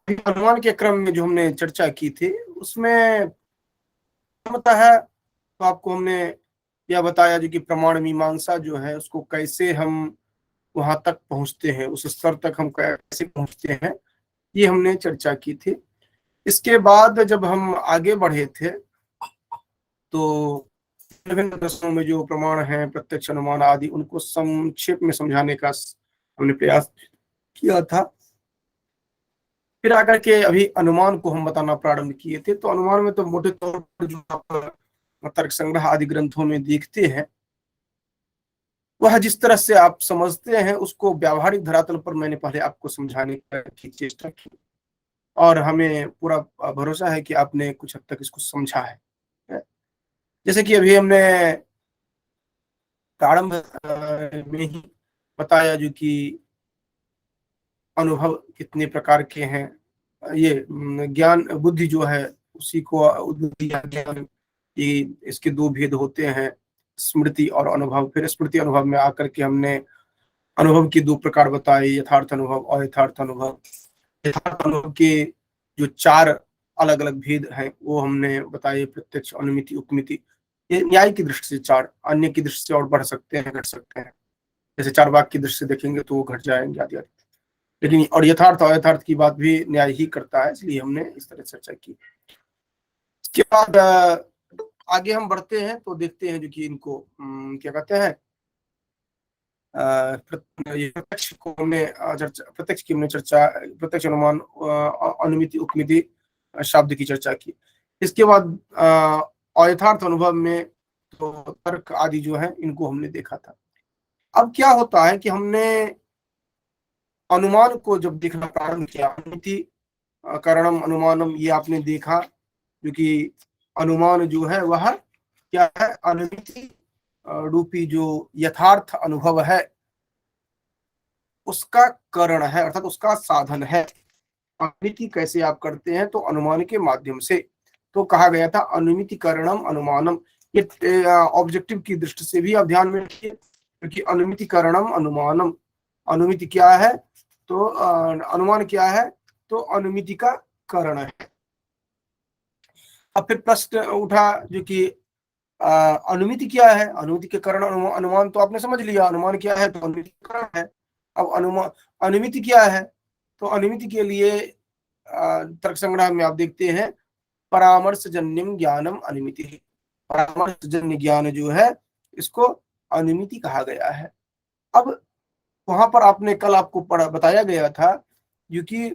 अनुमान के क्रम में जो हमने चर्चा की थी उसमें होता है, तो आपको हमने यह बताया जो कि प्रमाण मीमांसा जो है उसको कैसे हम वहां तक पहुंचते हैं, उस स्तर तक हम कैसे पहुंचते हैं, ये हमने चर्चा की थी। इसके बाद जब हम आगे बढ़े थे तो विभिन्न दर्शनों में जो प्रमाण हैं, प्रत्यक्ष अनुमान आदि, उनको संक्षेप में समझाने का हमने प्रयास किया था। फिर आकर के अभी अनुमान को हम बताना प्रारंभ किए थे। तो अनुमान में तो मोटे तौर पर जो आप तर्क संग्रह आदि ग्रंथों में देखते हैं, वह जिस तरह से आप समझते हैं उसको व्यावहारिक धरातल पर मैंने पहले आपको समझाने की चेष्टा की, और हमें पूरा भरोसा है कि आपने कुछ हद तक इसको समझा है। जैसे कि अभी हमने प्रारंभ में ही बताया जो कि अनुभव कितने प्रकार के हैं, ये ज्ञान बुद्धि जो है उसी को ज्ञान, ये इसके दो भेद होते हैं, स्मृति और अनुभव। फिर स्मृति अनुभव में आकर के हमने अनुभव के दो प्रकार बताए, यथार्थ अनुभव और यथार्थ अनुभव। यथार्थ अनुभव के जो चार अलग अलग भेद हैं वो हमने बताए, प्रत्यक्ष, अनुमिति, उपमिति। ये न्याय की दृष्टि से चार, अन्य की दृष्टि से और बढ़ सकते हैं, घट सकते हैं। जैसे चार वाक्य की दृष्टि से देखेंगे तो वो घट जाएंगे आदि आदि। लेकिन और यथार्थ और यथार्थ की बात भी न्याय ही करता है, इसलिए हमने इस तरह चर्चा की। इसके बाद आगे हम बढ़ते हैं तो देखते हैं जो कि इनको क्या कहते हैं, प्रत्यक्ष को हमने प्रत्यक्ष की हमने चर्चा, प्रत्यक्ष अनुमान, अनुमिति, उपमिति शब्द की चर्चा की। इसके बाद अयथार्थ अनुभव में तो तर्क आदि जो है इनको हमने देखा था। अब क्या होता है कि हमने अनुमान को जब देखना प्रारंभ किया, अनुमिति कारणम अनुमानम, ये आपने देखा, क्योंकि अनुमान जो है वह क्या है, अनुमिति रूपी जो यथार्थ अनुभव है उसका कारण है, अर्थात उसका साधन है। अनुमिति कैसे आप करते हैं, तो अनुमान के माध्यम से। तो कहा गया था अनुमिति कारणम अनुमानम, ये ऑब्जेक्टिव की दृष्टि से भी आप ध्यान में रखिए, क्योंकि अनुमिति कारणम अनुमानम, अनुमिति क्या है तो अनुमान क्या है, तो अनुमिति का कारण है। अब फिर प्रश्न उठा जो कि अनुमिति क्या है, अनुमिति के कारण अनुमान तो आपने समझ लिया, अनुमान क्या है तो अनुमिति का कारण है। अब अनुमान अनुमिति क्या है, तो अनुमिति के लिए तर्क संग्रह में आप देखते हैं परामर्श जन्यम ज्ञानम अनुमिति। परामर्श जन्य ज्ञान जो है इसको अनुमिति कहा गया है। अब वहां पर आपने कल आपको बताया गया था क्योंकि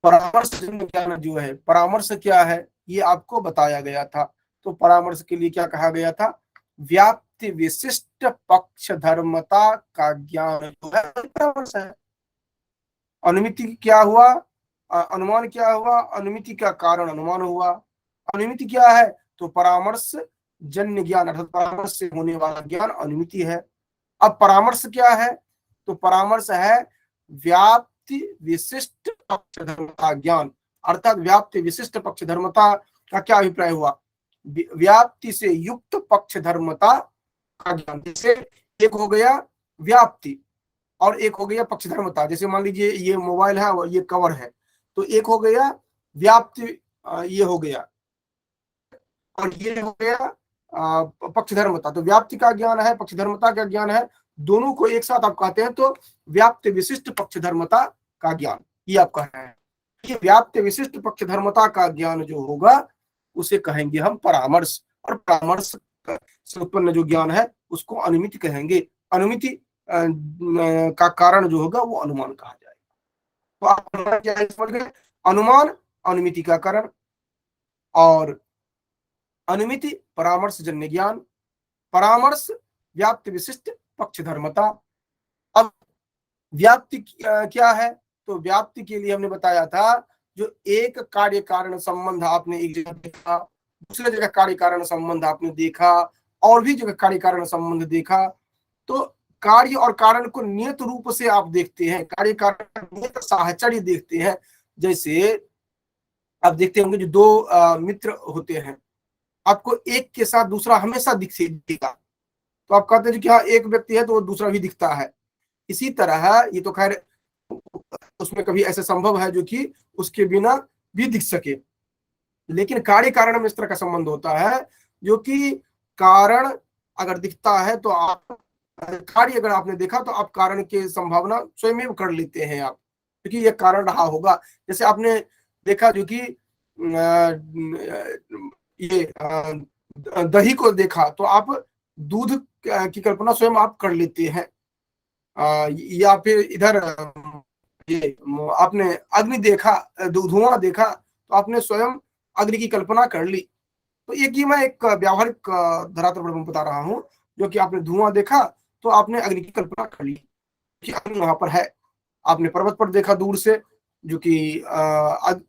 परामर्श जन्य ज्ञान जो है, परामर्श क्या है ये आपको बताया गया था। तो परामर्श के लिए क्या कहा गया था, व्याप्ति विशिष्ट पक्ष धर्मता का ज्ञान जो है परामर्श है। अनुमिति क्या हुआ, अनुमान क्या हुआ, अनुमिति का कारण अनुमान हुआ। अनुमिति क्या है, तो परामर्श जन्य ज्ञान, अर्थात परामर्श से होने वाला ज्ञान अनुमिति है। अब परामर्श क्या है, तो परामर्श है व्याप्ति विशिष्ट पक्ष धर्मता ज्ञान, अर्थात व्याप्ति विशिष्ट पक्ष धर्मता का क्या अभिप्राय हुआ, व्याप्ति से युक्त पक्ष धर्मता का ज्ञान। जैसे एक हो गया व्याप्ति और एक हो गया पक्ष धर्मता। जैसे मान लीजिए ये मोबाइल है और ये कवर है, तो एक हो गया व्याप्ति, ये हो गया, और ये हो गया पक्ष धर्मता। तो व्याप्ति का ज्ञान है, पक्ष धर्मता का ज्ञान है, दोनों को एक साथ आप कहते हैं तो व्याप्ति विशिष्ट पक्ष धर्मता का ज्ञान, ये आप कह रहे हैं। ये व्याप्ति विशिष्ट पक्ष धर्मता का ज्ञान जो होगा उसे कहेंगे हम परामर्श, और परामर्श से उत्पन्न जो ज्ञान है उसको अनुमिति कहेंगे। अनुमिति का कारण जो होगा वो अनुमान कहा जाएगा। तो आप अनुमान क्या है समझ गए, अनुमान अनुमिति का कारण, और अनुमिति परामर्श जन्य ज्ञान, परामर्श व्याप्ति विशिष्ट पक्ष धर्मता। अब व्याप्ति क्या है, तो व्याप्ति के लिए हमने बताया था जो एक कार्य कारण संबंध आपने एक जगह देखा, दूसरे जगह कार्य कारण संबंध आपने देखा, और भी जगह कार्य कारण संबंध देखा, तो कार्य और कारण को नियत रूप से आप देखते हैं, कार्य कारण नियत साहचर्य देखते हैं। जैसे आप देखते होंगे जो दो मित्र होते हैं, आपको एक के साथ दूसरा हमेशा दिखेगा, तो आप कहते हैं कि हाँ एक व्यक्ति है तो वो दूसरा भी दिखता है। इसी तरह ये तो खैर उसमें कभी ऐसा संभव है जो कि उसके बिना भी दिख सके। लेकिन कार्य कारण में इस तरह का संबंध होता है जो कि कारण अगर दिखता है तो आप कार्य अगर आपने देखा तो आप कारण की संभावना स्वयं कर लेते हैं आप, क्योंकि ये कारण रहा होगा। जैसे आपने देखा जो कि ये दही को देखा तो आप दूध की कल्पना स्वयं आप कर लेते हैं। या फिर इधर ये आपने अग्नि देखा, धुआं देखा तो आपने स्वयं अग्नि की कल्पना कर ली। तो एक ही मैं एक व्यावहारिक धरातल पर बता रहा हूं, जो कि आपने धुआं देखा तो आपने अग्नि की कल्पना कर ली कि अग्नि वहां पर है। आपने पर्वत पर देखा दूर से जो कि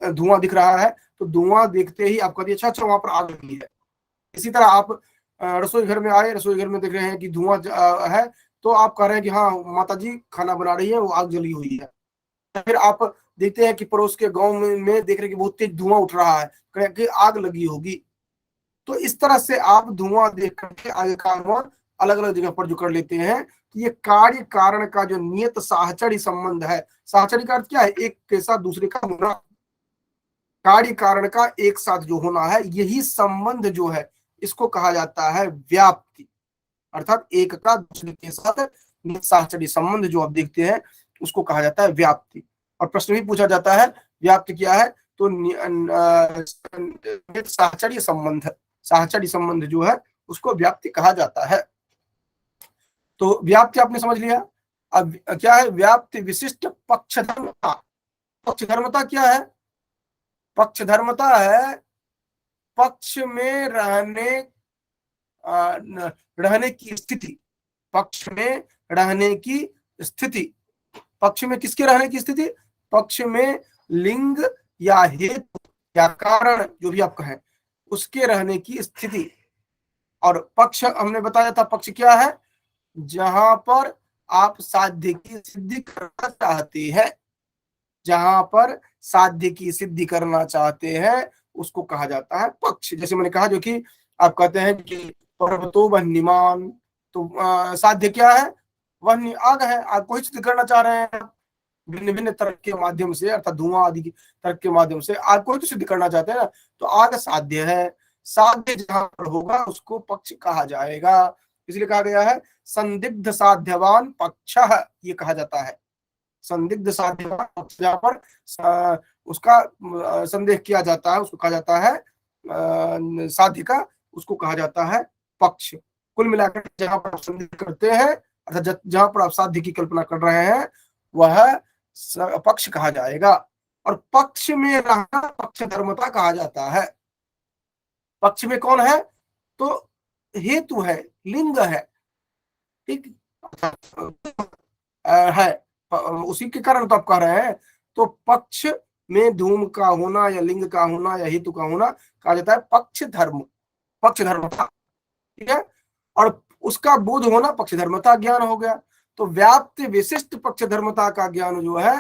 धुआं दिख रहा है, तो धुआं देखते ही आप कहते अच्छा अच्छा वहां पर आग लगी है। इसी तरह आप रसोई घर में आए, रसोई घर में देख रहे हैं कि धुआं है, तो आप कह रहे हैं कि हाँ माता जी खाना बना रही है, वो आग जली हुई है। फिर आप देखते हैं कि पड़ोस के गांव में देख रहे हैं कि बहुत तेज धुआं उठ रहा है, कि आग लगी होगी। तो इस तरह से आप धुआं देख करके आगे का अनुमान अलग अलग जगह पर जो कर लेते हैं। तो ये कार्य कारण का जो नियत साहचर्य संबंध है, साहचर्य का अर्थ क्या है, एक के साथ दूसरे का होना, कार्य कारण का एक साथ जो होना है, यही संबंध जो है इसको कहा जाता है व्याप्ति। अर्थात एक का दूसरे के साथ नियत साहचर्य संबंध जो आप देखते हैं उसको कहा जाता है व्याप्ति। और प्रश्न भी पूछा जाता है व्याप्ति क्या है, तो साहचर्य संबंध, साहचर्य संबंध जो है उसको व्याप्ति कहा जाता है। तो व्याप्ति आपने समझ लिया। अब क्या है व्याप्ति विशिष्ट पक्षधर्मता। पक्षधर्मता क्या है, पक्षधर्मता है पक्ष में रहने की स्थिति, पक्ष में रहने की स्थिति। पक्ष में किसके रहने की स्थिति, पक्ष में लिंग या हेतु या कारण जो भी आप कहें उसके रहने की स्थिति। और पक्ष हमने बताया था पक्ष क्या है, जहां पर आप साध्य की सिद्धि करना चाहते हैं, जहां पर साध्य की सिद्धि करना चाहते हैं उसको कहा जाता है पक्ष। जैसे मैंने कहा जो कि आप कहते हैं कि पर्वतो वह्निमान, तो साध्य क्या है, वह्नि आग है, आग को ही सिद्ध करना चाह रहे हैं भिन्न भिन्न तर्क के माध्यम से, अर्थात धुआं आदि की तर्क के माध्यम से आग को तो सिद्ध करना चाहते हैं ना, तो आग साध्य है। साध्य जहां पर होगा उसको पक्ष कहा जाएगा। इसलिए कहा गया है संदिग्ध साध्यवान पक्ष, ये कहा जाता है संदिग्ध साध्यवान पक्ष, जहां पर उसका संदेह किया जाता है उसको कहा जाता है साध्य का, उसको कहा जाता है पक्ष। कुल मिलाकर जहां पर संदेह करते हैं अर्थात जहां पर आप साध्य की कल्पना कर रहे हैं वह पक्ष कहा जाएगा। और पक्ष में रहना पक्ष धर्मता कहा जाता है। पक्ष में कौन है, तो हेतु है, लिंग है, ठीक है, उसी के कारण तो आप कह रहे हैं। तो पक्ष में धूम का होना या लिंग का होना या हेतु का होना कहा जाता है पक्ष धर्म, पक्ष धर्मता, ठीक है। और उसका बोध होना पक्ष धर्मता ज्ञान हो गया। तो व्याप्त विशिष्ट पक्ष धर्मता का ज्ञान जो है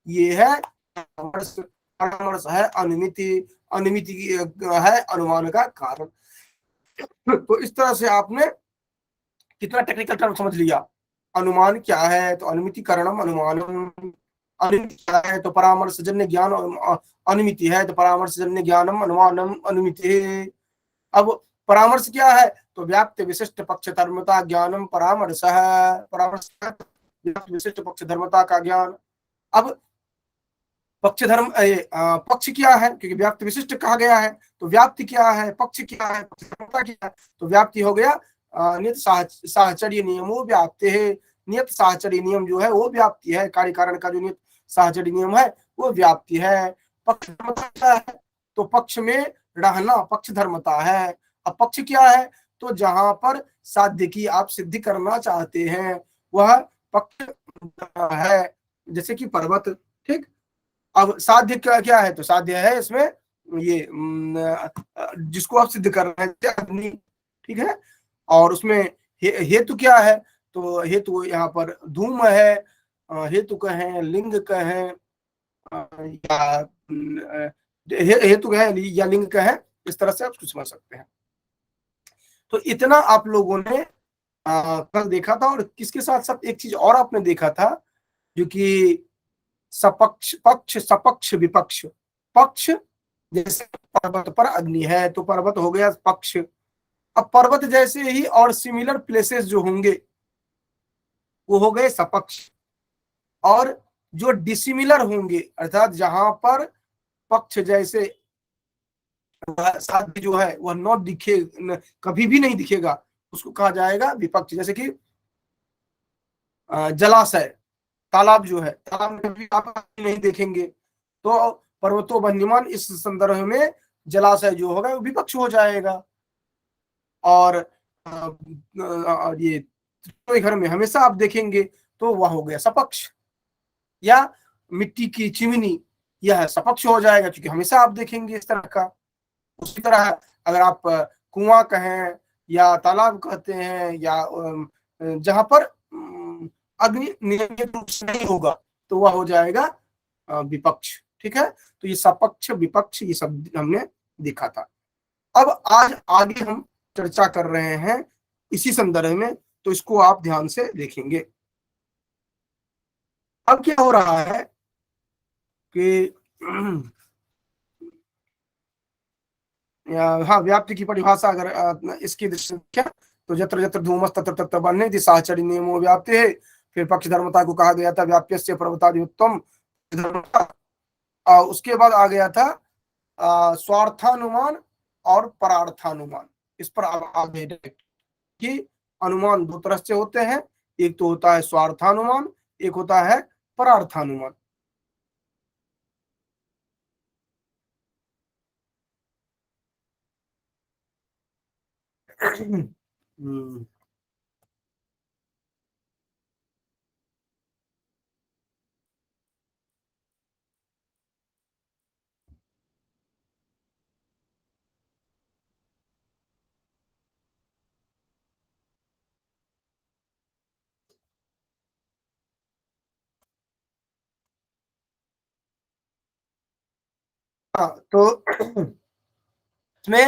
ये है परामर्श है, अनुमिति, अनुमिति है अनुमान का कारण। तो इस तरह से आपने कितना टेक्निकल टर्म समझ लिया। अनुमान क्या है, तो अनुमिति कारणम अनुमानम, अनुमिति क्या है तो परामर्श जन्य ज्ञान, अनुमिति है तो परामर्श जन्य ज्ञानम अनुमानम अनुमिति। अब परामर्श क्या है, तो व्याप्त विशिष्ट पक्ष धर्मता ज्ञानम परामर्श है, परामर्श विशिष्ट पक्ष धर्मता का ज्ञान। अब पक्ष धर्म पक्ष क्या है, क्योंकि व्याप्ति विशिष्ट कहा गया है, तो व्याप्ति क्या है, पक्ष क्या है, पक्ष धर्मता क्या है, तो व्याप्ति हो गया नियत साहचर्य नियमो व्याप्ति है। नियत साहचर्य नियम जो है वो व्याप्ति है, कार्य कारण का जो नियत साहचर्य नियम है वो व्याप्ति है। पक्ष धर्मता क्या है, तो पक्ष में रहना पक्ष धर्मता है। अब पक्ष क्या है, तो जहां पर साध्य की आप सिद्धि करना चाहते हैं वह पक्ष है, जैसे कि पर्वत, ठीक। अब साध्य क्या क्या है, तो साध्य है इसमें ये जिसको आप सिद्ध कर रहे हैं अग्नि, ठीक है। और उसमें हेतु क्या है, तो हेतु यहाँ पर धूम है, हेतु कहें लिंग कहें या हेतु कहें या लिंग कहें, इस तरह से आप समझ सकते हैं। तो इतना आप लोगों ने कल देखा था। और किसके साथ साथ एक चीज और आपने देखा था जो कि सपक्ष पक्ष सपक्ष विपक्ष। पक्ष जैसे पर्वत पर अग्नि है तो पर्वत हो गया पक्ष। अब पर्वत जैसे ही और सिमिलर प्लेसेस जो होंगे वो हो गए सपक्ष। और जो डिसिमिलर होंगे अर्थात जहां पर पक्ष जैसे साध्य जो है वह नॉट दिखे, कभी भी नहीं दिखेगा, उसको कहा जाएगा विपक्ष। जैसे कि जलाशय, तालाब जो है, तालाब में भी आप नहीं देखेंगे, तो पर्वतो वन्यमान इस संदर्भ में जलाशय जो होगा वो विपक्ष हो जाएगा। और ये घर में हमेशा आप देखेंगे तो वह हो गया सपक्ष। या मिट्टी की चिमनी, यह सपक्ष हो जाएगा क्योंकि हमेशा आप देखेंगे इस तरह का। उसी तरह अगर आप कुआं कहें या तालाब कहते हैं या जहां पर अग्नि नियमित रूप से नहीं होगा तो वह हो जाएगा विपक्ष। ठीक है, तो ये सपक्ष विपक्ष ये सब हमने देखा था। अब आज आगे हम चर्चा कर रहे हैं इसी संदर्भ में, तो इसको आप ध्यान से देखेंगे। अब क्या हो रहा है कि हाँ, व्याप्ति की परिभाषा अगर इसकी दृष्टि क्या, तो जत्र जत्र धूमस तत्र तत्र बन्येति साहचर्य नियमो व्याप्ति है। फिर पक्ष धर्मता को कहा गया था व्याप्यस्य पर्वतादिउत्तम धर्मता। उसके बाद आ गया था स्वार्थानुमान और परार्थानुमान। इस पर आगे कि अनुमान दो तरह से होते हैं, एक तो होता है स्वार्थानुमान, एक होता है परार्थानुमान। हाँ, तो इसमें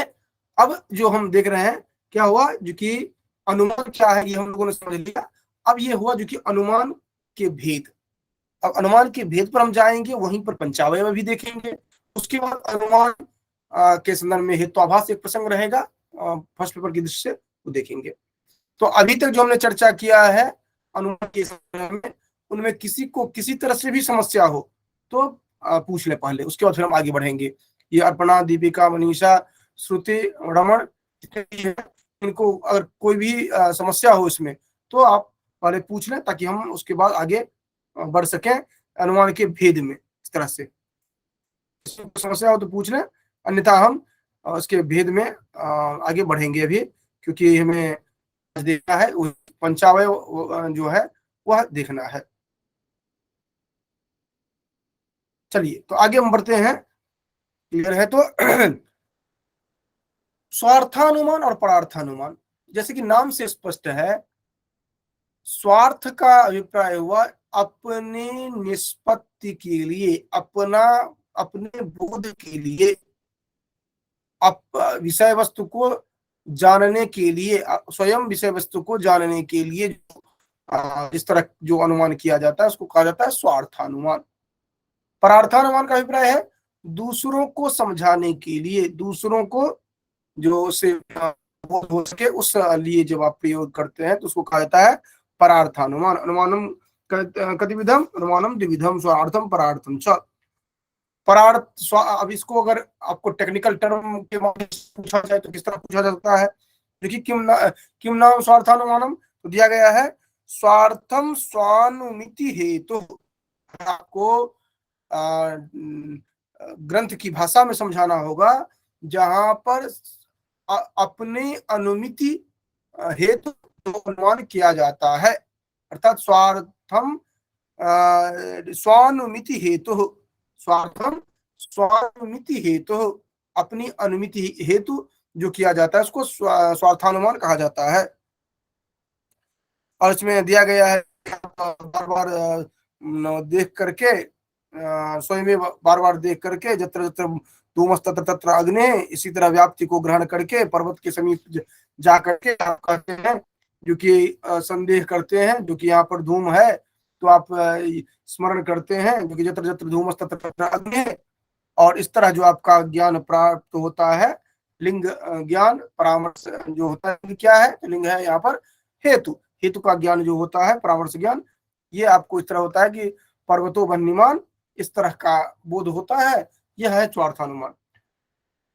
अब जो हम देख रहे हैं क्या हुआ, जो कि अनुमान क्या है ये हम लोगों ने समझ लिया। अब ये हुआ जो कि अनुमान के भेद। अब अनुमान के भेद पर हम जाएंगे, वहीं पर पंचावय में भी देखेंगे। उसके बाद अनुमान के संदर्भ में हेत्वाभास एक प्रसंग रहेगा फर्स्ट पेपर की दृष्टि से, वो देखेंगे। तो अभी तक जो हमने चर्चा किया है अनुमान के संदर्भ में, उनमें किसी को किसी तरह से भी समस्या हो तो पूछ ले पहले, उसके बाद फिर हम आगे बढ़ेंगे। ये अर्पणा, दीपिका, मनीषा, श्रुति, रमन, इनको अगर कोई भी समस्या हो इसमें तो आप पहले पूछ लें ताकि हम उसके बाद आगे बढ़ सकें अनुमान के भेद में। इस तरह से समस्या हो तो पूछ लें, अन्यथा हम उसके भेद में आगे बढ़ेंगे अभी, क्योंकि हमें देखना है पंचावय जो है वह देखना है। चलिए तो आगे हम बढ़ते हैं। क्लियर है? तो स्वार्थानुमान और परार्थानुमान, जैसे कि नाम से स्पष्ट है, स्वार्थ का अभिप्राय हुआ अपने निष्पत्ति के लिए, अपने बोध के लिए, विषय वस्तु को जानने के लिए, स्वयं विषय वस्तु को जानने के लिए इस तरह जो अनुमान किया जाता है उसको कहा जाता है स्वार्थानुमान। परार्थानुमान का अभिप्राय है दूसरों को समझाने के लिए, दूसरों को जो से वो हो सके उस लिए जब आप प्रयोग करते हैं तो उसको कहा जाता है परार्थानुमान। अनुमानम कतिविधम, अनुमानम द्विविधम, स्वार्थम परार्थम च। परार्थ अब इसको अगर आपको टेक्निकल टर्म के माध्यम से पूछा जाए तो किस तरह पूछा जा सकता है? देखिए, किम नाम स्वार्थानुमानम, तो दिया गया है स्वार्थम स्वानुमिति हेतु। आपको ग्रंथ की भाषा में समझाना होगा जहां पर अपने अनुमिति हेतु अनुमान किया जाता है, अर्थात स्वार्थम स्वानुमिति हेतु, स्वार्थम स्वानुमिति हेतु, अपनी अनुमिति हेतु जो किया जाता है उसको स्वार्थानुमान कहा जाता है। और इसमें दिया गया है बार बार देख करके, स्वयं बार बार देख करके, जत्र जत्र धूमस तत्र तत्र अग्नि, इसी तरह व्याप्ति को ग्रहण करके पर्वत के समीप जा करके आप कहते हैं जो कि संदेह करते हैं जो कि यहाँ पर धूम है तो आप स्मरण करते हैं, क्योंकि जत्र जत्र धूमस्तत्र तत्र अग्नि है। और इस तरह जो आपका ज्ञान प्राप्त होता है, लिंग ज्ञान परामर्श जो होता है, क्या है? तो लिंग है यहाँ पर हेतु, हेतु का ज्ञान जो होता है, परामर्श ज्ञान, ये आपको इस तरह होता है कि पर्वतो वह्निमान, इस तरह का बोध होता है। यह है स्वार्थानुमान।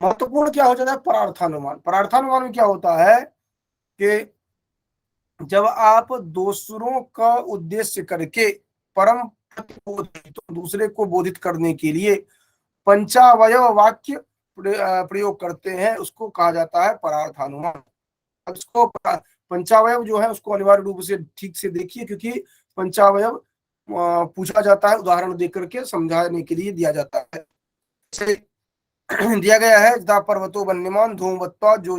महत्वपूर्ण क्या हो जाता है? परार्थानुमान। परार्थानुमान में क्या होता है कि जब आप दूसरों का उद्देश्य करके परम तो दूसरे को बोधित करने के लिए पंचावयव वाक्य प्रयोग करते हैं, उसको कहा जाता है परार्थानुमान। अब इसको पंचावयव जो है उसको अनिवार्य रूप से ठीक से देखिए, क्योंकि पंचावयव पूछा जाता है, उदाहरण देकर के समझाने के लिए दिया जाता है। दिया गया है यथा पर्वतो वन्यमान धूमवत्वा जो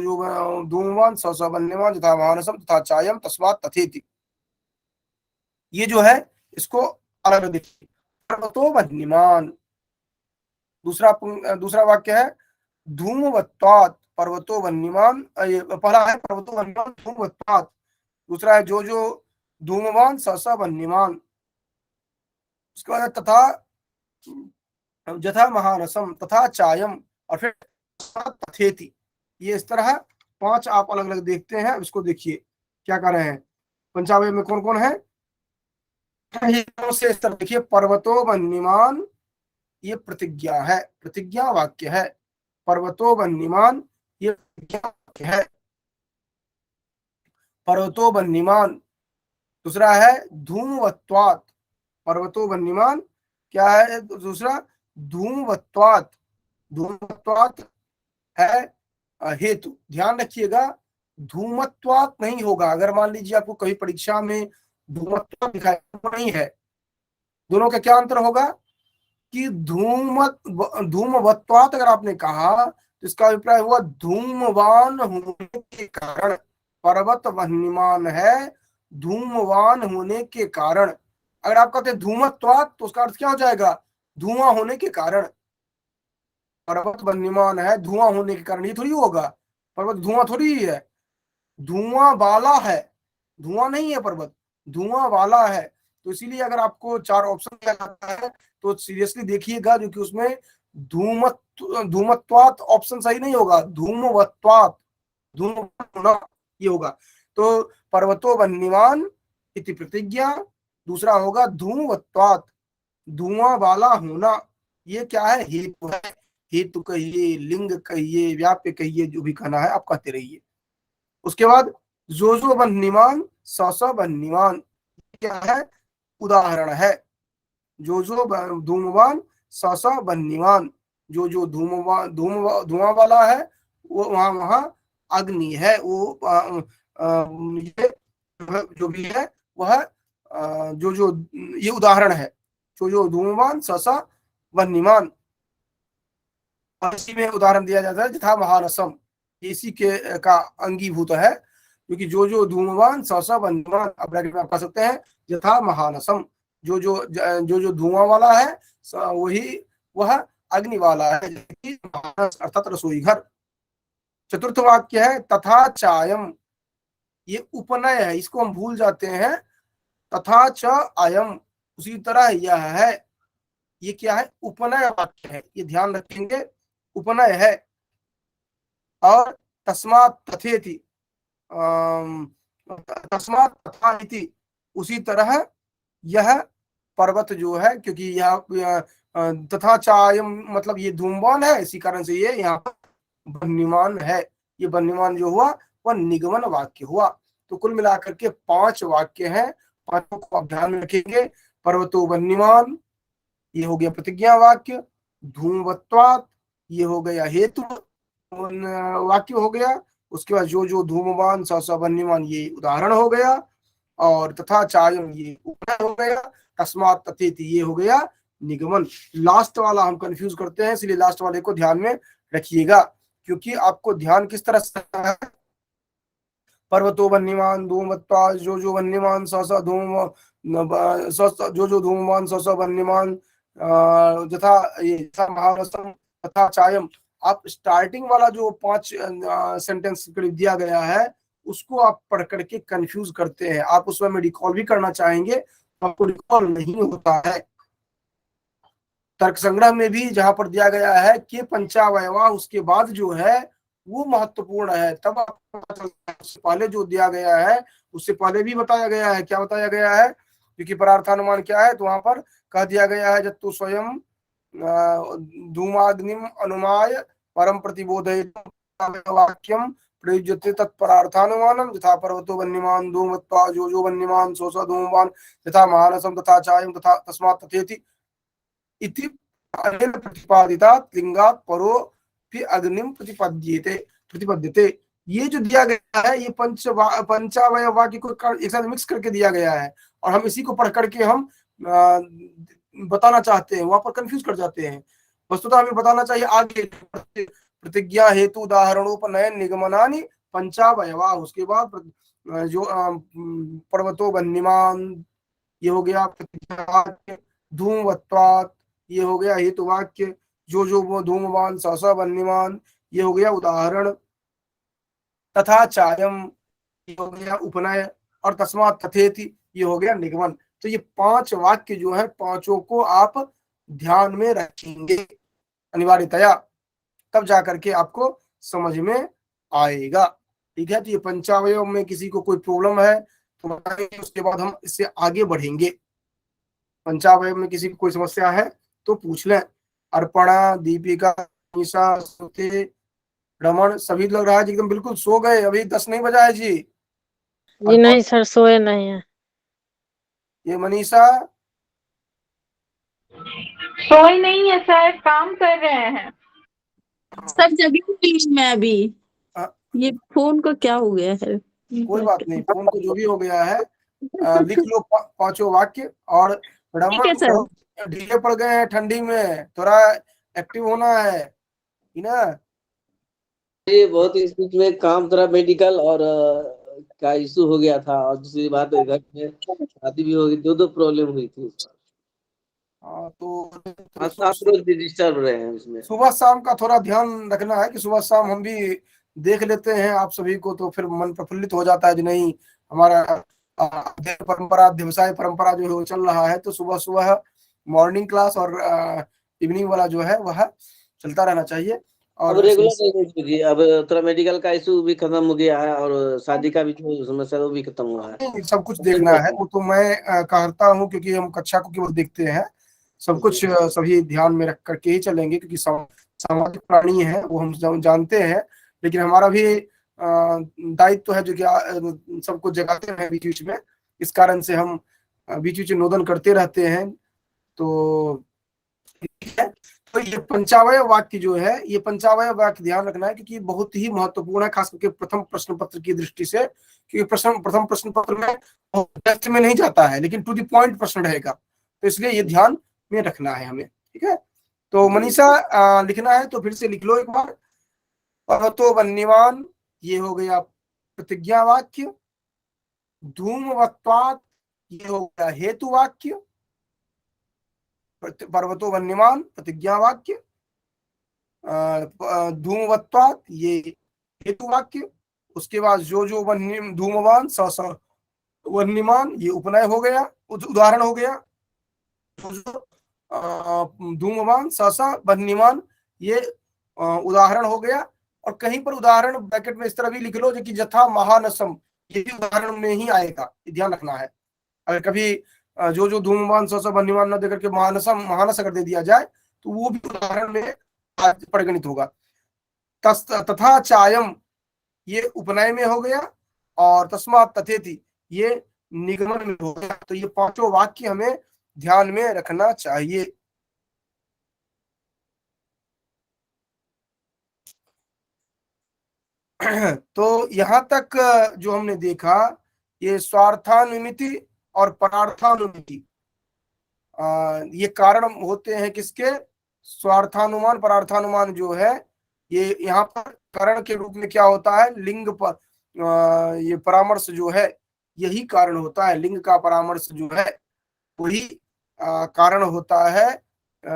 धूमवान स स वन्यमान यथा मानसम तथा चायम तस्मात् तथेति। ये जो है इसको अलग देखिए। पर्वतो वन्यमान, दूसरा वाक्य है धूमवत्वात् पर्वतो वन्यमान, पहला है पर्वतो वन्यमान धूमवत्वात्, दूसरा है जो धूमवान स स वन्यमान, उसके बाद तथा यथा महानसम तथा चायम और फिर तथेति। ये इस तरह 5 आप अलग अलग देखते हैं। अब इसको देखिए क्या कर रहे हैं, पंचावय में कौन कौन है से इस तरह देखिए। पर्वतो वन्यमान, ये प्रतिज्ञा है, प्रतिज्ञा वाक्य है। पर्वतो वन्यमान, ये प्रतिज्ञा वाक्य है। पर्वतो वन्यमान, दूसरा है धूमवत्वात्, पर्वतो वन्यमान क्या है दूसरा? धूमवत्वात्, धूमवत्वात् है हेतु। ध्यान रखिएगा, धूमत्वात् नहीं होगा। अगर मान लीजिए आपको कहीं परीक्षा में धूमत्वात् दिखाई, नहीं है। दोनों का क्या अंतर होगा कि धूमवत्वात् अगर आपने कहा तो इसका अभिप्राय हुआ धूमवान होने के कारण, पर्वत वह्निमान है धूमवान होने के कारण। अगर आप कहते हैं धूमत्वात् तो उसका अर्थ क्या हो जाएगा? धुआं होने के कारण। पर्वत वन्यमान है धुआं होने के कारण, ये थोड़ी होगा। पर्वत धुआं थोड़ी ही है, धुआं वाला है, धुआं नहीं है पर्वत, धुआं वाला है। तो इसीलिए अगर आपको 4 ऑप्शन दिया जाता है तो सीरियसली देखिएगा, जो कि उसमें धूमत्वात् ऑप्शन सही नहीं होगा, धूमवत्वात्, धूम ये होगा। तो पर्वतो वन्यमान इति प्रतिज्ञा, दूसरा होगा धूमवत्वात्, धुआं वाला होना। ये क्या है? हेतु है। हेतु कहिए, लिंग कहिए, व्याप्य कहिए, जो भी कहना है आप कहते रहिए। उसके बाद जो वन्यमान स स वन्यमान, क्या है? उदाहरण है। जो धूमवान स स वन्यमान, जो धुआं वाला है वो वहां अग्नि है। वो ये जो भी है वह जो ये उदाहरण है। जो धूमवान स स वन्यमान, इसी में उदाहरण दिया जाता है यथा महानसम, इसी के का अंगीभूत है। क्योंकि जो धूमवान स स वन्यमान, अब ब्रैकेट में आप कह सकते हैं यथा महानसम, जो धुआं वाला है वह अग्नि वाला है, अर्थात रसोई घर। चतुर्थ वाक्य है तथा चायम, ये उपनय है, इसको हम भूल जाते हैं। तथा च अयम, उसी तरह यह है। ये क्या है? उपनय वाक्य है, ये ध्यान रखेंगे, उपनय है। और तस्मात् तथेति, तस्मात् तथा इति, उसी तरह यह पर्वत जो है, क्योंकि यह तथा चायम मतलब ये धूमवान है, इसी कारण से ये यहाँ पर वन्यमान है। ये वन्यमान जो हुआ वह निगमन वाक्य हुआ। तो कुल मिलाकर के 5 वाक्य हैं, 5 को आप ध्यान में रखेंगे। पर्वतो वन्यमान, ये हो गया प्रतिज्ञा वाक्य। धूमवत्वात्, ये हो गया हेतु वाक्य हो गया। उसके बाद जो धूमवान स स वन्यमान, ये उदाहरण हो गया। और तथा चायम, ये उपनय हो गया। तस्मात् तथेति, ये हो गया निगमन। लास्ट वाला हम कंफ्यूज करते हैं, इसलिए लास्ट वाले को ध्यान में रखिएगा, क्योंकि आपको ध्यान किस तरह से है। पर्वतो वन्यमान धूमवत्वात् जो वन्यमान स स धूम जो धूमवान स स वन्यमान यथा महानसम तथा चायम। आप स्टार्टिंग वाला जो 5 सेंटेंस दिया गया है उसको आप पढ़ करके कंफ्यूज करते हैं। आप उसमें रिकॉल भी करना चाहेंगे आपको रिकॉल नहीं होता है। तर्क संग्रह में भी जहां पर दिया गया है कि पंचावयवा, उसके बाद जो है वो महत्वपूर्ण है, तब आपको पता चलता है। उससे पहले जो दिया गया है उससे पहले भी बताया गया है। क्या बताया गया है? क्योंकि परार्थानुमान क्या है, तो वहां पर कह दिया गया है जत्तु स्वयं धूमाग्निम अनुमाय परम प्रतिबोधयितुं वाक्यम प्रयुज्यते तत्परार्थानुमानम यथा पर्वतो वन्यमान धूमत्वा जो वन्यमान सो स धूमवान यथा महानसम तथा चायम तथा तस्मात् तथेति इति अनेन प्रतिपादितात् लिंगात् परो फिर अग्निम प्रतिपद्यते। ये जो दिया गया है ये पंचावय वाक्य को एक साथ मिक्स करके दिया गया है, और हम इसी को पढ़ करके हम बताना चाहते हैं, वहां पर कंफ्यूज कर जाते हैं। वस्तुतः हमें बताना चाहिए आगे प्रतिज्ञा हेतु उदाहरणोपनयन निगमनानि पंचावयवा, उसके बाद जो पर्वतो वन्यमान ये हो गया प्रतिज्ञा, धूमवत्वात् ये हो गया हेतु वाक्य, जो वो धूमवान सहसा वन्यमान ये हो गया उदाहरण, तथा चायम ये हो गया उपनय, और तस्मात् तथेति ये हो गया निगमन। तो ये 5 वाक्य जो है, पांचों को आप ध्यान में रखेंगे अनिवार्यतया, तब जाकर के आपको समझ में आएगा। ठीक है, तो ये पंचावयव में किसी को कोई प्रॉब्लम है तो बताइए, उसके बाद हम इससे आगे बढ़ेंगे। पंचावयव में किसी को कोई समस्या है तो पूछ लें। अर्पणा, दीपिका, निशा, श्रुति, रमन, सभी लग रहा है जी एकदम बिल्कुल सो गए, अभी 10 नहीं बजा है जी। जी नहीं सर, सोए नहीं है। ये मनीषा सोए नहीं है सर, काम कर रहे हैं। सर जगी हुई हूँ मैं अभी। हाँ। ये फोन को क्या हो गया है? कोई बात नहीं, फोन को जो भी हो गया है लिख लो पांचों वाक्य। और ठीक है रमन सर। बहुत ढीले पड़ गए हैं ठंडी में, थोड़ा एक्टिव होना है ना। ये बहुत इस बीच में काम थोड़ा मेडिकल और का इशू हो गया था, और दूसरी बात घर में शादी भी हो गई, दो प्रॉब्लम हुई थी। हाँ, तो आज आप रोज डिस्टर्ब रहे हैं इसमें। सुबह शाम का थोड़ा ध्यान रखना है कि सुबह शाम हम भी देख लेते हैं आप सभी को, तो फिर मन प्रफुल्लित हो जाता है कि नहीं हमारा परंपरा, व्यवसाय परंपरा जो है वो चल रहा है। तो सुबह सुबह मॉर्निंग क्लास और इवनिंग वाला जो है वह चलता रहना चाहिए। अब और रेगुलर नहीं होगी, अब थोड़ा मेडिकल का इशू भी खत्म हो गया है, और शादी का भी जो समस्या वो भी खत्म हुआ है। सब कुछ देखना है, वो तो मैं कहता हूँ, क्योंकि हम कक्षा को केवल देखते हैं, सब कुछ सभी ध्यान में रख करके ही चलेंगे, क्योंकि सामाजिक प्राणी है वो हम जानते हैं। लेकिन हमारा भी दायित्व है जो कि सबको जगाते हैं बीच बीच में, इस कारण से हम बीच बीच में नोदन करते रहते हैं। तो ठीक है, तो ये पंचावय वाक्य जो है, ये पंचावय वाक्य ध्यान रखना है, क्योंकि बहुत ही महत्वपूर्ण है, खास करके प्रथम प्रश्न पत्र की दृष्टि से। क्योंकि प्रथम प्रश्न पत्र में टेस्ट में नहीं जाता है, लेकिन टू द पॉइंट प्रश्न रहेगा, तो इसलिए ये ध्यान में रखना है हमें। ठीक है, तो मनीषा लिखना है तो फिर से लिख लो एक बार। पर्वतो वन्यमान ये हो गया प्रतिज्ञा वाक्य, धूमवत्वात् ये हो गया हेतु वाक्य, पर्वतो वन्यमान प्रतिज्ञा वाक्य, धूमवत्वात् ये हेतु वाक्य, उसके बाद जो वन्य धूमवान स वन्यमान ये उपनय हो गया, उदाहरण हो गया। धूमवान स वन्यमान ये उदाहरण हो गया। और कहीं पर उदाहरण ब्रैकेट में इस तरह भी लिख लो जो कि यथा महानसम, ये भी उदाहरण में ही आएगा, ध्यान रखना है। अगर कभी जो धूमवान स वन्यमान न देकर के महानस अगर दे दिया जाए तो वो भी उदाहरण में परिगणित होगा। तथा चायम ये उपनय में हो गया, और तस्मात् तथेति ये निगमन में हो गया। तो ये पांचों वाक्य हमें ध्यान में रखना चाहिए। तो यहां तक जो हमने देखा, ये स्वार्थानुमिति और परार्थानुमिति ये कारण होते हैं किसके? स्वार्थानुमान परार्थानुमान जो है ये यहाँ पर कारण के रूप में क्या होता है, लिंग पर ये परामर्श जो है यही कारण होता है। लिंग का परामर्श जो है वही कारण होता है।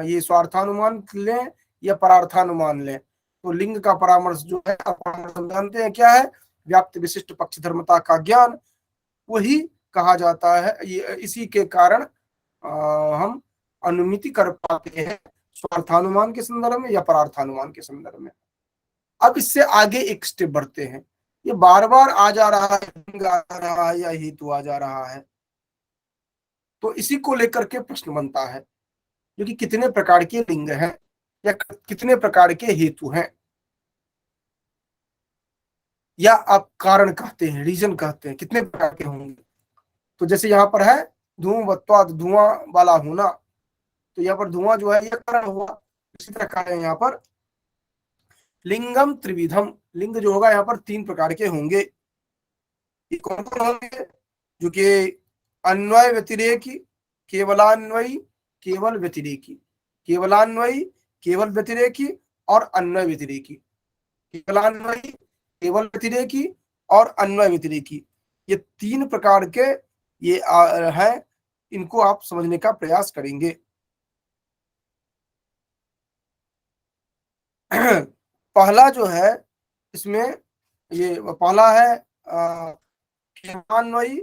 ये स्वार्थानुमान लें या परार्थानुमान लें, तो लिंग का परामर्श जो है, परामर्श हम जानते हैं क्या है, व्याप्ति विशिष्ट पक्ष धर्मता का ज्ञान, वही कहा जाता है। ये इसी के कारण हम अनुमिति कर पाते हैं स्वार्थानुमान के संदर्भ में या परार्थानुमान के संदर्भ में। अब इससे आगे एक स्टेप बढ़ते हैं। ये बार बार आ जा रहा है, लिंग आ रहा है या हेतु आ जा रहा है, तो इसी को लेकर के प्रश्न बनता है जो कि कितने प्रकार के लिंग हैं या कितने प्रकार के हेतु हैं, या आप कारण कहते हैं, रीजन कहते हैं, कितने प्रकार के होंगे। तो जैसे यहाँ पर है धूमवत्वात्, धुआं वाला होना, तो यहाँ पर धुआं जो है ये कारण हुआ। इसी तरह का है यहाँ पर लिंगम त्रिविधम, लिंग जो होगा यहाँ पर 3 प्रकार के होंगे। ये कौन कौन होंगे? जो कि अन्वय व्यतिरेकी, केवलान्वयी, केवल व्यतिरेकी, केवलान्वयी, केवल व्यतिरेकी और अन्वय व्यतिरेकी। केवलान्वयी, केवल व्यतिरेकी और अन्वय व्यतिरेकी, ये 3 प्रकार के ये हैं। इनको आप समझने का प्रयास करेंगे। पहला जो है इसमें, ये पहला है केवलान्वयी,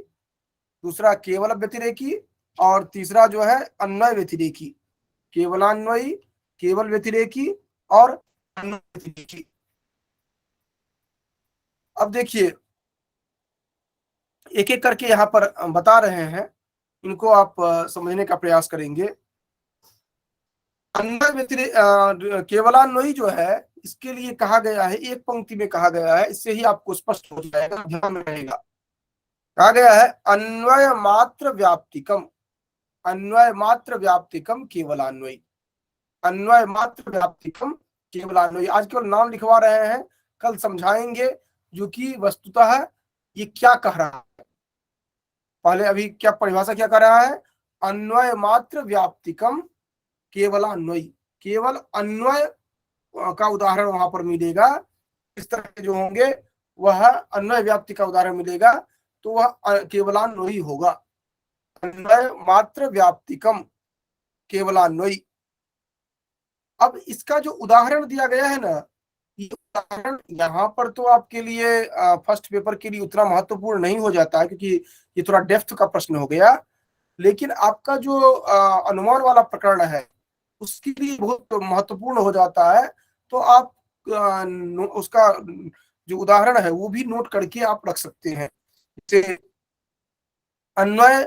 दूसरा केवल व्यतिरेकी और तीसरा जो है अन्वय व्यतिरेकी। केवलान्वयी, केवल व्यतिरेकी और अन्वय व्यतिरेकी। अब देखिए एक एक करके यहाँ पर बता रहे हैं, इनको आप समझने का प्रयास करेंगे। अन्वय व्यतिरेक, केवलान्वयी जो है इसके लिए कहा गया है, एक पंक्ति में कहा गया है, इससे ही आपको स्पष्ट हो जाएगा, ध्यान में रहेगा। कहा गया है अन्वय मात्र व्याप्तिकम, अन्वय मात्र व्याप्तिकम केवलान्वयी, अन्वय मात्र व्याप्तिकम केवलान्वयी। आज केवल नाम लिखवा रहे हैं, कल समझाएंगे जो कि वस्तुतः ये क्या कह रहा है। पहले अभी क्या परिभाषा क्या कर रहा है? अन्वय मात्र व्याप्तिकम केवलान्वयी, केवल अन्वय का उदाहरण वहां पर मिलेगा। इस तरह के जो होंगे वह अन्वय व्याप्ति का उदाहरण मिलेगा, तो वह केवलान्वयी होगा। अन्वय मात्र व्याप्तिकम केवलान्वयी। अब इसका जो उदाहरण दिया गया है ना, ये उदाहरण यहाँ पर तो आपके लिए फर्स्ट पेपर के लिए उतना महत्वपूर्ण नहीं हो जाता है, क्योंकि ये थोड़ा डेप्थ का प्रश्न हो गया। लेकिन आपका जो अनुमान वाला प्रकरण है उसके लिए बहुत महत्वपूर्ण हो जाता है। तो आप उसका जो उदाहरण है वो भी नोट करके आप रख सकते हैं। जैसे अन्वय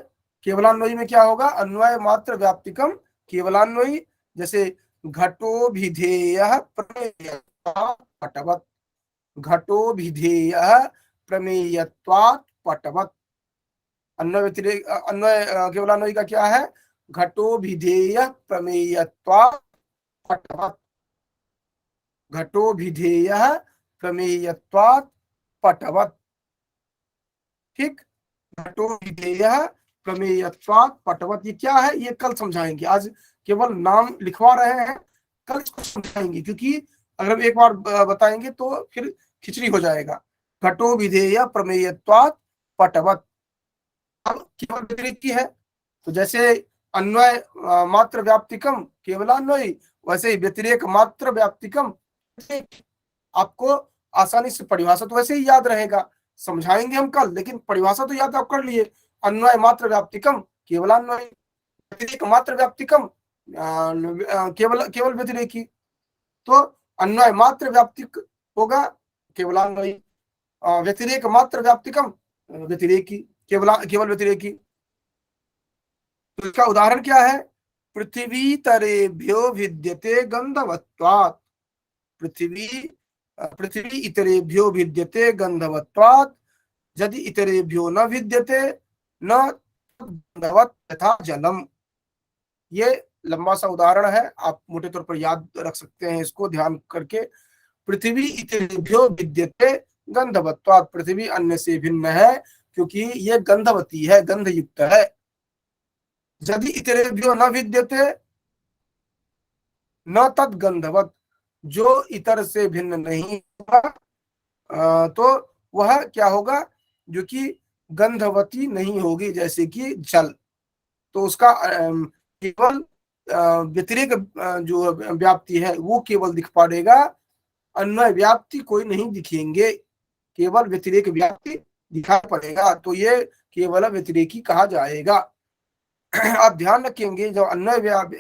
केवलान्वयी में क्या होगा? अन्वय मात्र व्याप्तिकम केवलान्वयी। जैसे घटो भिधेयः प्रमेयत्वात् पटवत्, घटो भिधेयः प्रमेयत्वात् पटवत्। अन्वय व्यतिरेक, अन्वय केवलान्वयी का क्या है? घटो भिधेयः प्रमेयत्वात् पटवत्, घटो भिधेयः प्रमेयत्वात् पटवत्। ठीक, घटो विधेयः प्रमेयत्वात् पटवत्, ये क्या है ये कल समझाएंगे। आज केवल नाम लिखवा रहे हैं, कल इसको समझाएंगे, क्योंकि अगर एक बार बताएंगे तो फिर खिचड़ी हो जाएगा। घटो विधेय प्रमेयत्वात् पटवत्। अब केवल व्यतिरेक की है, तो जैसे अन्वय मात्र व्याप्तिकम केवलान्वयी, वैसे ही व्यतिरेक मात्र व्याप्तिकम। आपको आसानी से परिभाषा तो वैसे ही याद रहेगा, समझाएंगे हम कल, लेकिन परिभाषा तो याद आप कर लिए। अन्वय मात्र व्याप्तिकम केवलान्वयी, व्यतिरेक मात्र व्याप्तिकम केवल व्यतिरेकी। तो अन्वय मात्र व्याप्तिक होगा केवलान्वयी, व्यतिरेक मात्र व्याप्तिकम व्यतिरेकी, केवल व्यतिरेकी। तो इसका उदाहरण क्या है? पृथ्वी तरेभ्यो भिद्यते गंधवत्वात्, पृथ्वी इतरेभ्यो भिद्यते गंधवत्वात्, यदि इतरेभ्यो न भिद्यते न गंधवत् तथा जलम। ये लंबा सा उदाहरण है, आप मोटे तौर पर याद रख सकते हैं इसको ध्यान करके। पृथ्वी इतरेभ्यो भिद्यते गंधवत्वात्, पृथ्वी अन्य से भिन्न है क्योंकि ये गंधवती है, गंध युक्त है। यदि इतरेभ्यो न भिद्यते न तद गंधवत्, जो इतर से भिन्न नहीं होगा तो वह क्या होगा? जो कि गंधवती नहीं होगी, जैसे कि जल। तो उसका केवल व्यतिरेक जो व्याप्ति है वो केवल दिख पड़ेगा, अन्वय व्याप्ति कोई नहीं दिखेंगे, केवल व्यतिरेक व्याप्ति दिखाई पड़ेगा। तो ये केवल व्यतिरेकी कहा जाएगा। आप ध्यान रखेंगे, जब अन्वय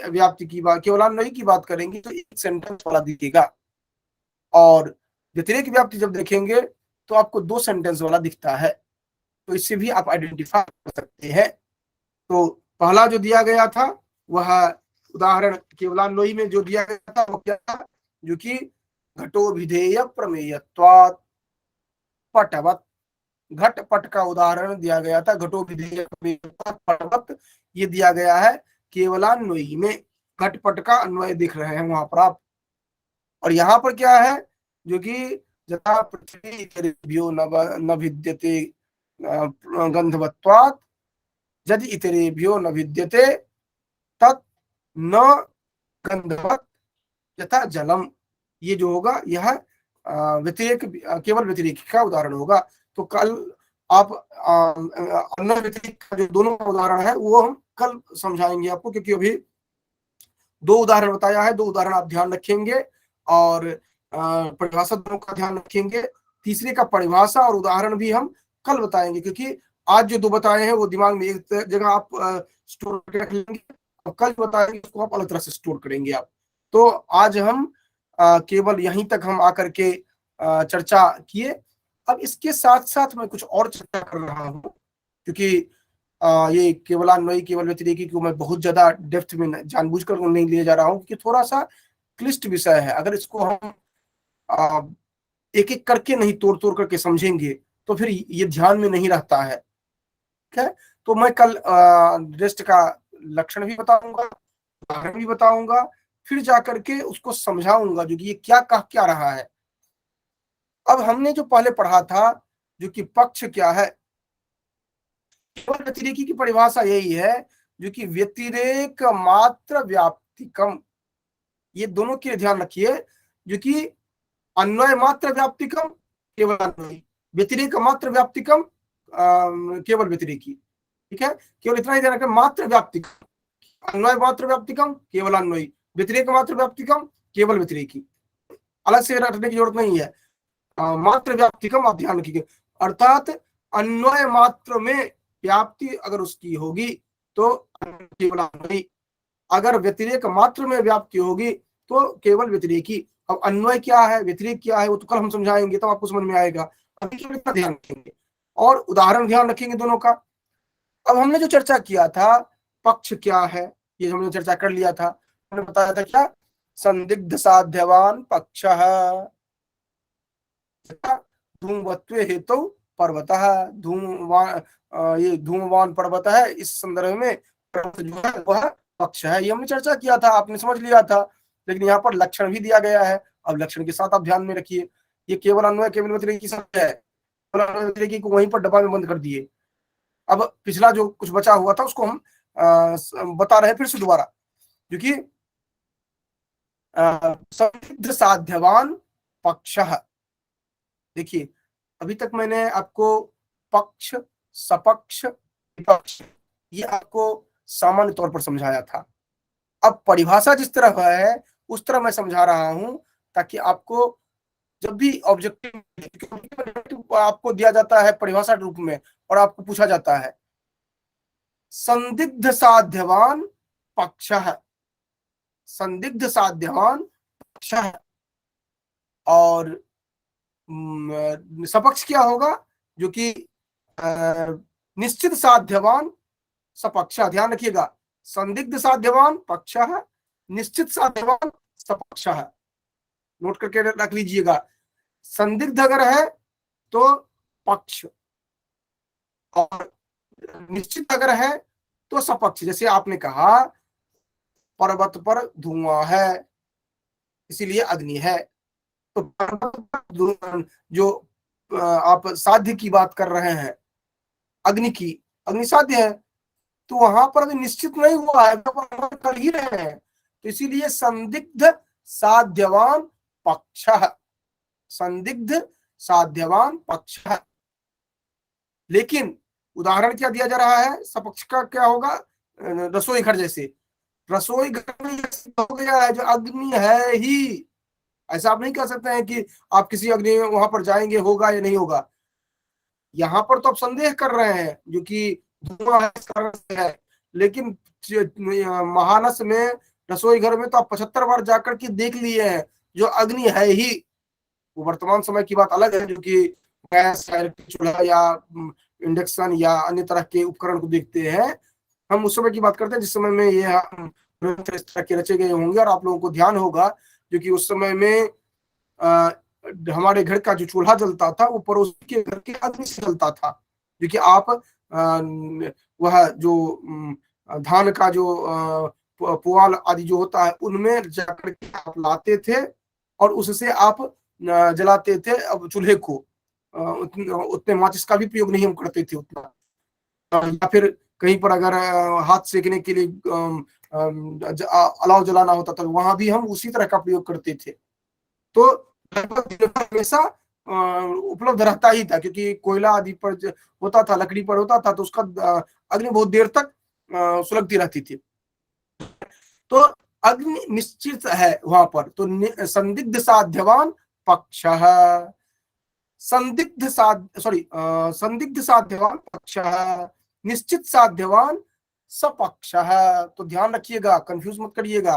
व्याप्ति की बात, केवलान्वयी की बात करेंगे तो एक सेंटेंस वाला दिखेगा, और व्यतिरेक व्याप्ति जब देखेंगे तो आपको 2 सेंटेंस वाला दिखता है। तो इससे भी आप आइडेंटिफाई कर सकते हैं। तो पहला जो दिया गया था वह उदाहरण केवलान्वयी में जो दिया गया था वो क्या था, जो कि घटो विधेय प्रमेयत्वात् पटवत्, घट पट का उदाहरण दिया गया था, घटो विधेय प्रमेयत्वात् पटवत्, ये दिया गया है केवलान्वयी में। घट पट का अन्वय दिख रहे हैं वहां पर आप। और यहाँ पर क्या है, जो कि यथा पृथ्वी इतरेभ्यो न विद्यते गंधवत्वात् यदि इतरेभ्यो न विद्यते तत् न गंधवत् यथा जलम, ये जो होगा यह व्यतिरेक, केवल व्यतिरेक का उदाहरण होगा। तो कल आप अन्य व्यतिरेक का जो दोनों का उदाहरण है वो हम कल समझाएंगे आपको, क्योंकि अभी 2 उदाहरण बताया है, 2 उदाहरण आप ध्यान रखेंगे और परिभाषा दोनों का ध्यान रखेंगे। तीसरे का परिभाषा और उदाहरण भी हम कल बताएंगे, क्योंकि आज जो 2 बताए हैं वो दिमाग में एक जगह आप स्टोर करके रख लेंगे, और कल बताएंगे उसको आप अलग तरह से स्टोर करेंगे आप। तो आज हम केवल यहीं तक हम आकर के चर्चा किए। अब इसके साथ साथ मैं कुछ और चर्चा कर रहा हूँ, क्योंकि ये केवलान्वयी केवल व्यतिरेकी को मैं बहुत ज्यादा डेप्थ में जानबूझकर नहीं ले जा रहा हूँ, क्योंकि थोड़ा सा क्लिष्ट विषय है। अगर इसको हम एक एक करके नहीं तोड़ तोड़ करके समझेंगे तो फिर ये ध्यान में नहीं रहता है। ठीक है, तो मैं कल रेस्ट का लक्षण भी बताऊंगा, उदाहरण भी बताऊंगा, फिर जाकर के उसको समझाऊंगा जो कि ये क्या कह क्या रहा है। अब हमने जो पहले पढ़ा था, जो कि पक्ष क्या है, केवल व्यतिरेकी की परिभाषा यही है, जो कि व्यतिरेक मात्र व्याप्तिकम, ये दोनों के ध्यान रखिए, जो कि अन्वय मात्र व्याप्तिकम केवल अन्वयी, व्यतिरेक मात्र व्याप्तिकम केवल व्यतिरेकी। ठीक है, केवल इतना ही ध्यान रखें, मात्र व्याप्तिकम, अन्वय मात्र व्याप्तिकम केवल अन्वयी, व्यतिरेक मात्र व्याप्तिकम केवल व्यतिरेकी, अलग से रखने की जरूरत नहीं है। मात्र व्याप्तिकम आप ध्यान रखिए, अर्थात अन्वय मात्र में व्याप्ति अगर उसकी होगी तो केवल अन्वयी, अगर व्यतिरेक मात्र में व्याप्ति होगी तो केवल व्यतिरेकी। अब अन्वय क्या है, व्यतिरेक क्या है, वो तो कल हम समझाएंगे, तो आपको समझ में आएगा। अभी केवल इतना ध्यान रखेंगे और उदाहरण ध्यान रखेंगे दोनों का। अब हमने जो चर्चा किया था, पक्ष क्या है, ये हमने चर्चा कर लिया था। हमने बताया था क्या, संदिग्ध साध्यवान पक्ष धूमवत्व हेतु पर्वतः, धूमवान, ये धूमवान पर्वत है, इस संदर्भ में जो है वह पक्ष है, ये हमने चर्चा किया था, आपने समझ लिया था। लेकिन यहाँ पर लक्षण भी दिया गया है, अब लक्षण के साथ आप ध्यान में रखिए। ये केवल अन्वय केवल व्यतिरेकी शब्द है, केवल अन्वय व्यतिरेकी को वहीं पर डब्बा में बंद कर दिए। अब पिछला जो कुछ बचा हुआ था उसको हम बता रहे फिर से दोबारा, क्योंकि संदिग्ध साध्यवान पक्ष, देखिए अभी तक मैंने आपको पक्ष, सपक्ष, विपक्ष, ये आपको सामान्य तौर पर समझाया था। अब परिभाषा जिस तरह है उस तरह मैं समझा रहा हूं, ताकि आपको जब भी ऑब्जेक्टिव आपको दिया जाता है परिभाषा के रूप में और आपको पूछा जाता है संदिग्ध साध्यवान पक्ष, संदिग्ध साध्यवान पक्ष, और सपक्ष क्या होगा, जो कि निश्चित साध्यवान सपक्ष, ध्यान रखिएगा, संदिग्ध साध्यवान पक्ष, निश्चित साध्यवान सपक्ष, नोट करके रख लीजिएगा। संदिग्ध अगर है तो पक्ष, और निश्चित अगर है तो सपक्ष। जैसे आपने कहा पर्वत पर धुआं है इसीलिए अग्नि है, तो जो आप साध्य की बात कर रहे हैं, अग्नि की, अग्नि साध्य है, तो वहां पर अभी निश्चित नहीं हुआ है, तो कर ही रहे हैं, तो इसीलिए संदिग्ध साध्यवान पक्ष, संदिग्ध साध्यवान पक्ष। लेकिन उदाहरण क्या दिया जा रहा है, सपक्ष का क्या होगा, रसोई घर जैसे, रसोई घर में हो गया है जो अग्नि है ही, ऐसा आप नहीं कह सकते हैं कि आप किसी अग्नि वहां पर जाएंगे होगा या नहीं होगा। यहाँ पर तो आप संदेह कर रहे हैं जो कि धुआं है इस कारण से है, लेकिन महानस में रसोई घर में तो आप 75 बार जाकर के देख लिए हैं, जो अग्नि है ही। वो वर्तमान समय की बात अलग है, जो कि गैस चूल्हा या इंडक्शन या अन्य तरह के उपकरण को देखते हैं। हम उस समय की बात करते हैं जिस समय में ये इस तरह के रचे गए होंगे। और आप लोगों को ध्यान होगा जो कि उस समय में हमारे घर का जो चूल्हा जलता था वो पड़ोसी के घर के अग्नि से जलता था, जो कि आप वह जो धान का जो पुआल आदि जो होता है उनमें जाकर के आप लाते थे और उससे आप जलाते थे। अब चूल्हे को उतने माचिस का भी प्रयोग नहीं हम करते थे उतना, या फिर कहीं पर अगर हाथ सेकने के लिए अलाव जलाना होता था वहां भी हम उसी तरह का प्रयोग करते थे। तो हमेशा उपलब्ध रहता ही था, क्योंकि कोयला आदि पर होता था, लकड़ी पर होता था, तो उसका अग्नि बहुत देर तक सुलगती रहती थी। तो अग्नि निश्चित है वहां पर। तो संदिग्ध साध्यवान पक्ष, संदिग्ध साध्यवान पक्ष, निश्चित साध्यवान सपक्ष। तो ध्यान रखिएगा, कंफ्यूज मत करिएगा।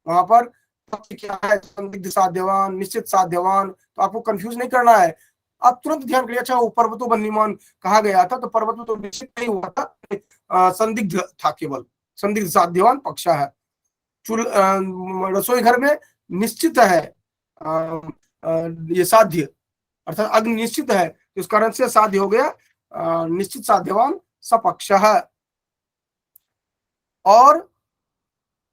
वहां पर पक्ष क्या है, संदिग्ध साध्यवान, निश्चित साध्यवान, तो आपको कंफ्यूज नहीं करना है। आप तुरंत ध्यान करिए। अच्छा, वो पर्वतो बन्नीमान कहा गया था, तो पर्वत में तो निश्चित नहीं हुआ था, संदिग्ध था, केवल संदिग्ध साध्यवान पक्ष है। रसोई घर में निश्चित है ये साध्य, अर्थात अग्नि निश्चित है, तो इस कारण से साध्य हो गया निश्चित साध्यवान सपक्ष है। और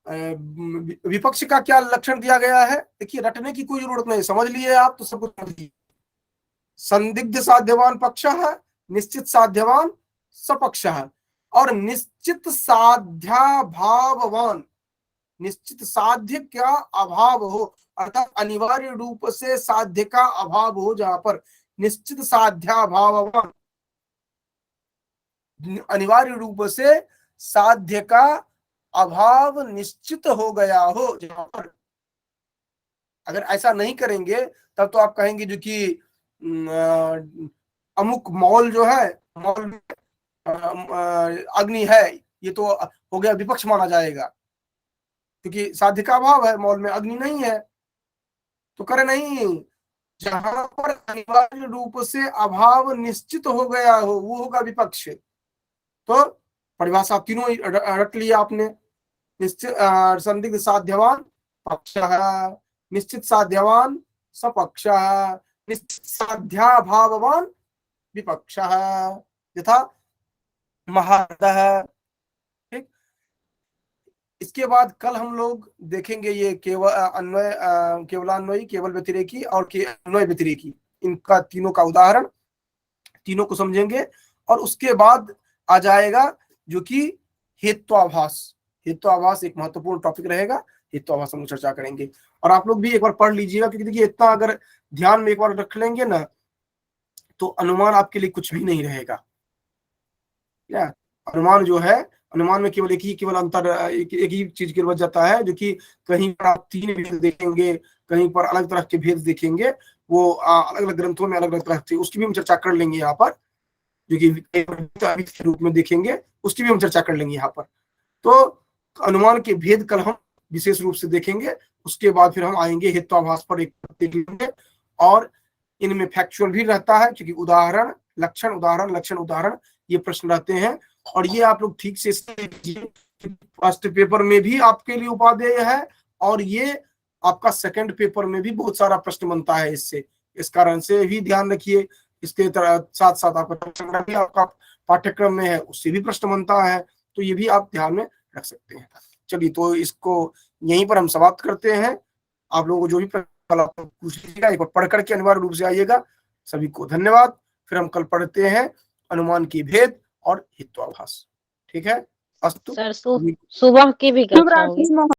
विपक्ष का क्या लक्षण दिया गया है, देखिए रटने की कोई जरूरत नहीं, समझ लिए आप तो सब कुछ समझ लीजिए। संदिग्ध साध्यवान पक्ष है, निश्चित साध्यवान सपक्ष है, और निश्चित साध्याभाववान, निश्चित साध्य का अभाव हो, अर्थात अनिवार्य रूप से साध्य का अभाव हो, जहां पर निश्चित साध्याभाववान, अनिवार्य रूप से साध्य का अभाव निश्चित हो गया हो, जहां पर अगर ऐसा नहीं करेंगे तब तो आप कहेंगे जो कि अमुक मॉल जो है, मॉल में अग्नि है, ये तो हो गया विपक्ष माना जाएगा, क्योंकि साध्य का अभाव है, मॉल में अग्नि नहीं है। तो करे नहीं, जहां पर अनिवार्य रूप से अभाव निश्चित हो गया हो वो होगा विपक्ष। तो परिभाषा तीनों रट लिया आपने। निश्चित संदिग्ध साध्यवान पक्ष, निश्चित साध्यवान सपक्ष, निश्चित साध्याभाववान विपक्ष, यथा महारथ। ठीक, इसके बाद कल हम लोग देखेंगे ये केवल अन्वय, केवलान्वयी, केवल व्यतिरेकी और अन्वय व्यतिरेकी, इनका तीनों का उदाहरण, तीनों को समझेंगे। और उसके बाद आ जाएगा जो कि हेत्वाभास। हेत्वाभास एक महत्वपूर्ण टॉपिक रहेगा, हेत्वाभास हम चर्चा करेंगे। और आप लोग भी एक बार पढ़ लीजिएगा, क्योंकि देखिए इतना अगर ध्यान में एक बार रख लेंगे ना तो अनुमान आपके लिए कुछ भी नहीं रहेगा। क्या अनुमान जो है, अनुमान में केवल केवल अंतर एक ही चीज के बच जाता है, जो कि कहीं पर आप 3 भेद देखेंगे, कहीं पर अलग तरह के भेद देखेंगे, वो अलग अलग ग्रंथों में अलग अलग तरह से, उसकी भी हम चर्चा कर लेंगे यहाँ पर, जो कि रूप में देखेंगे, उसकी भी हम चर्चा कर लेंगे यहाँ पर। तो अनुमान के भेद कल हम विशेष रूप से देखेंगे। उसके बाद फिर हम आएंगे हेत्वाभास पर एक देखेंगे, और इनमें फैक्चुअल भी रहता है, क्योंकि उदाहरण लक्षण, उदाहरण लक्षण उदाहरण, ये प्रश्न रहते हैं। और ये आप लोग ठीक से फर्स्ट पेपर में भी आपके लिए उपादेय है, और ये आपका सेकंड पेपर में भी बहुत सारा प्रश्न बनता है इससे, इस कारण से भी ध्यान रखिए। इसके साथ साथ आपका पाठ्यक्रम में है, उससे भी प्रश्न बनता है, तो ये भी आप ध्यान में रख सकते हैं। चलिए, तो इसको यहीं पर हम समाप्त करते हैं। आप लोगों को जो भी पूछ लीजिएगा एक बार पढ़ करके अनिवार्य रूप से आइएगा। सभी को धन्यवाद। फिर हम कल पढ़ते हैं अनुमान की भेद और हेत्वाभास। ठीक है, अस्तु। सर सुबह की भी कक्षा होगी।